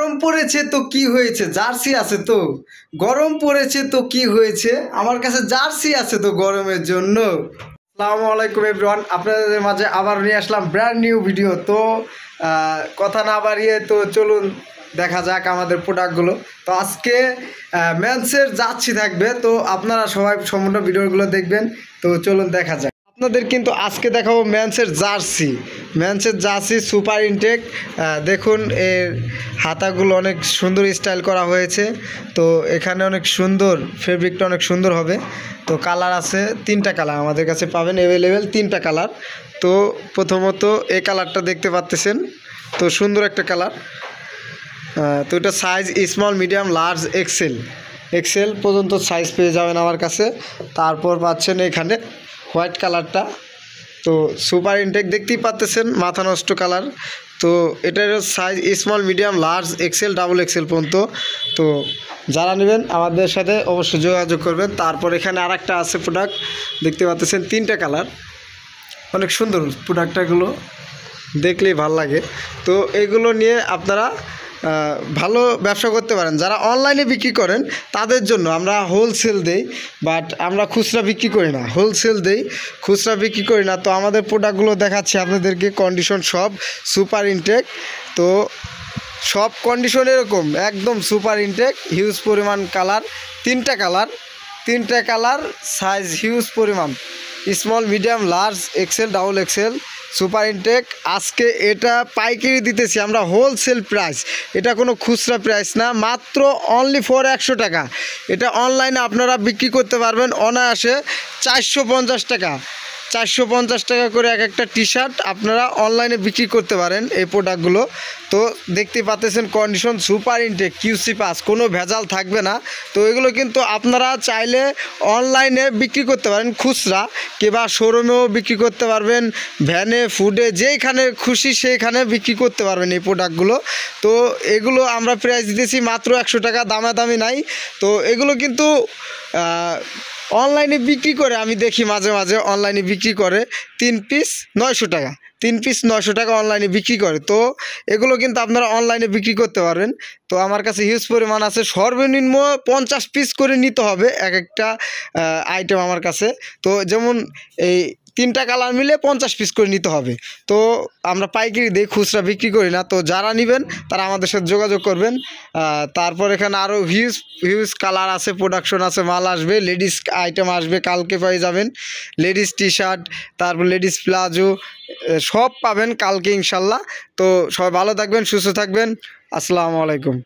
গরম পড়েছে তো কি হয়েছে, জার্সি আছে তো। গরম পড়েছে তো কি হয়েছে, আমার কাছে জার্সি আছে তো গরমের জন্য। আসসালামু আলাইকুম এভরিওয়ান, আপনাদের মাঝে আবার নিয়ে আসলাম ব্র্যান্ড নিউ ভিডিও। তো কথা না বাড়িয়ে তো চলুন দেখা যাক আমাদের প্রোডাক্টগুলো। তো আজকে মেন্সের জার্সি থাকবে, তো আপনারা সবাই সম্পূর্ণ ভিডিওগুলো দেখবেন। তো চলুন দেখা যাক। আপনাদের কিন্তু আজকে দেখাবো মেন্সের জার্সি সুপার ইনটেক। দেখুন এর হাতাগুলো অনেক সুন্দর স্টাইল করা হয়েছে। তো এখানে অনেক সুন্দর, ফেব্রিকটা অনেক সুন্দর হবে। তো কালার আছে 3টা কালার আমাদের কাছে পাবেন অ্যাভেলেবেল, 3টা কালার। তো প্রথমত এই কালারটা দেখতে পাচ্ছেন, তো সুন্দর একটা কালার। তো এটা size small, medium, large, XL পর্যন্ত সাইজ পেয়ে যাবেন আমার কাছে। তারপর পাচ্ছেন এখানে হোয়াইট কালারটা, তো সুপার ইনটেক দেখতেই পাচ্ছেন, মাথা নষ্ট কালার। তো এটার size small, medium, large, XL, double XL পর্যন্ত। তো যারা নেবেন আমাদের সাথে অবশ্যই যোগাযোগ করবেন। তারপর এখানে আরেকটা আছে প্রোডাক্ট, দেখতে পাচ্ছেন 3টা কালার, অনেক সুন্দর প্রোডাক্টগুলো দেখলেই ভাল লাগে। তো এগুলো নিয়ে আপনারা ভালো ব্যবসা করতে পারেন। যারা অনলাইনে বিক্রি করেন তাদের জন্য আমরা হোলসেল দেই, বাট আমরা খুচরা বিক্রি করি না, হোলসেল দেই, খুচরা বিক্রি করি না। তো আমাদের প্রোডাক্টগুলো দেখাচ্ছি আপনাদেরকে, কন্ডিশন সব সুপার ইনটেক। তো সব কন্ডিশন এরকম একদম সুপার ইনটেক, হিউজ পরিমাণ কালার, 3টা কালার, সাইজ হিউজ পরিমাণ, small, medium, large, XL, double XL, super intact. আজকে এটা পাইকারি দিতেছি আমরা হোলসেল প্রাইস, এটা কোনো খুচরা প্রাইস না, মাত্র অনলি ফর 100 টাকা। এটা অনলাইনে আপনারা বিক্রি করতে পারবেন অনায়াসে 450 টাকা, 450 টাকা করে এক একটা টি শার্ট আপনারা অনলাইনে বিক্রি করতে পারেন এই প্রোডাক্টগুলো। তো দেখতে পাচ্ছেন condition super intact, QC pass, কোনো ভেজাল থাকবে না। তো এগুলো কিন্তু আপনারা চাইলে অনলাইনে বিক্রি করতে পারেন খুচরা, কিংবা শোরুমেও বিক্রি করতে পারবেন, ভ্যানে, ফুডে, যেইখানে খুশি সেইখানে বিক্রি করতে পারবেন এই প্রোডাক্টগুলো। তো এগুলো আমরা প্রাইস দিতেছি মাত্র 100 টাকা, দামাদামি নাই। তো এগুলো কিন্তু অনলাইনে বিক্রি করে আমি দেখি মাঝে মাঝে অনলাইনে বিক্রি করে 3 পিস 900 টাকা, 3 পিস 900 টাকা অনলাইনে বিক্রি করে। তো এগুলো কিন্তু আপনারা অনলাইনে বিক্রি করতে পারেন। তো আমার কাছে হিউজ পরিমাণ আছে, সর্বনিম্ন 50 পিস করে নিতে হবে এক একটা আইটেম আমার কাছে। তো যেমন এই 3টা কালার মিলে 50 পিস করে নিতে হবে। তো আমরা পাইকারি দিই, খুচরা বিক্রি করি না। তো যারা নেবেন তারা আমাদের সাথে যোগাযোগ করবেন। তারপর এখানে আরও হিউজ কালার আছে, প্রোডাকশন আছে, মাল আসবে, লেডিস আইটেম আসবে, কালকে পেয়ে যাবেন লেডিস টি শার্ট, তারপর লেডিস প্লাজো, সব পাবেন কালকে ইনশাল্লাহ। তো সবাই ভালো থাকবেন, সুস্থ থাকবেন, আসসালামু আলাইকুম।